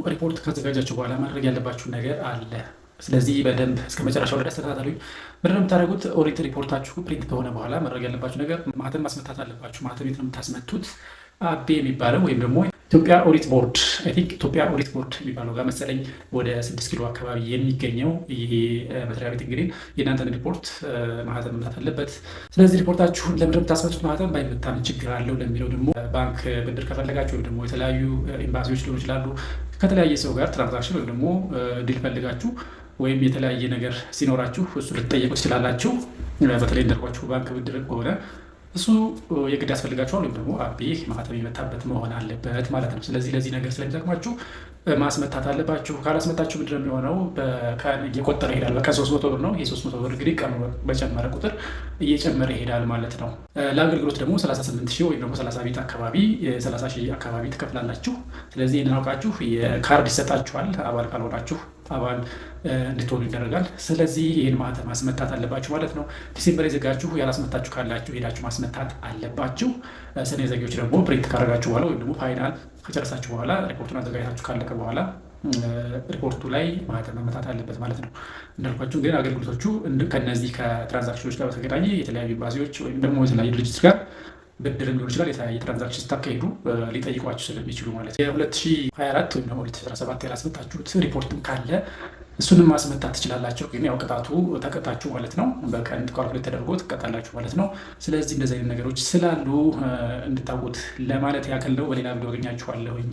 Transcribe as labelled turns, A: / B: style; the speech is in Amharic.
A: ሪፖርት ካዘጋጃችሁ በኋላ ማድረግ ያለባችሁ ነገር አለ። ስለዚህ በደንብ እስከ መጨረሻው ድረስ ተከታተሉኝ። ምንድን ነው የምታደርጉት? ኦዲት ሪፖርታችሁ ፕሪንት ከሆነ በኋላ ማድረግ ያለባችሁ ነገር ማህተም ማስመታት አለባችሁ። ማህተም የት ነው የምታስመቱት? አቤ የሚባለው ወይም ደግሞ ኢትዮጵያ ኦዲት ቦርድ ኢትዮጵያ ኦዲት ቦርድ የሚባለው ጋር መሰለኝ ወደ 6 ኪሎ አካባቢ የሚገኘው ይሄ መስሪያ ቤት እንግዲህ የእናንተን ሪፖርት ማህተም መምታት አለበት። ስለዚህ ሪፖርታችሁን ለምንድን ነው የምታስመቱት? ማህተም ባይመታ ምን ችግር አለው ለሚለው ደግሞ ባንክ ብድር ከፈለጋችሁ ወይም ደግሞ የተለያዩ ኤምባሲዎች ሊሆኑ ይችላሉ ከተለያየ ሰው ጋር ትራንዛክሽን ወይም ደግሞ ዲል ፈልጋችሁ ወይም የተለያየ ነገር ሲኖራችሁ እሱ ልትጠየቁ ትችላላችሁ። በተለይ እንደርኳችሁ ባንክ ብድር ከሆነ እሱ የግድ ያስፈልጋችኋል ወይም ደግሞ አቤ ማህተም የመታበት መሆን አለበት ማለት ነው። ስለዚህ ለዚህ ነገር ስለሚጠቅማችሁ ማስመታት አለባችሁ። ካላስመታችሁ ምንድን ነው የሚሆነው? በቀን እየቆጠረ ይሄዳል። በቀን 300 ብር ነው። ይህ 300 ብር እንግዲህ ቀኑ በጨመረ ቁጥር እየጨመረ ይሄዳል ማለት ነው። ለአገልግሎት ደግሞ 38 ሺህ ወይም ደግሞ 30 ቤት አካባቢ 30 ሺህ አካባቢ ትከፍላላችሁ። ስለዚህ ይህንን አውቃችሁ የካርድ ይሰጣችኋል። አባል ካልሆናችሁ አባል እንድትሆኑ ይደረጋል። ስለዚህ ይህን ማህተም ማስመታት አለባችሁ ማለት ነው። ዲሴምበር የዘጋችሁ ያላስመታችሁ ካላችሁ ሄዳችሁ ማስመታት አለባችሁ። ሰኔ ዘጊዎች ደግሞ ፕሪንት ካደረጋችሁ በኋላ ወይም ደግሞ ፋይናል ከጨረሳችሁ በኋላ ሪፖርቱን አዘጋጅታችሁ ካለቀ በኋላ ሪፖርቱ ላይ ማህተም መመታት አለበት ማለት ነው። እንዳልኳችሁ ግን አገልግሎቶቹ ከነዚህ ከትራንዛክሽኖች ጋር በተገናኘ የተለያዩ ኤምባሲዎች ወይም ደግሞ የተለያዩ ድርጅቶች ጋር ብድር ሊሆን ይችላል የተለያየ ትራንዛክሽን ስታካሄዱ ሊጠይቋችሁ ስለሚችሉ ማለት ነው። የ2024 ወይም ደግሞ 2017 ያላስመታችሁት ሪፖርትም ካለ እሱንም ማስመታት ትችላላችሁ። ግን ያው ቅጣቱ ተቀጣችሁ ማለት ነው። በቀን ካልኩሌት ተደርጎ ትቀጣላችሁ ማለት ነው። ስለዚህ እንደዚህ አይነት ነገሮች ስላሉ እንድታውቁት ለማለት ያክል ነው። በሌላ ቪዲዮ አገኛችኋለሁኝ።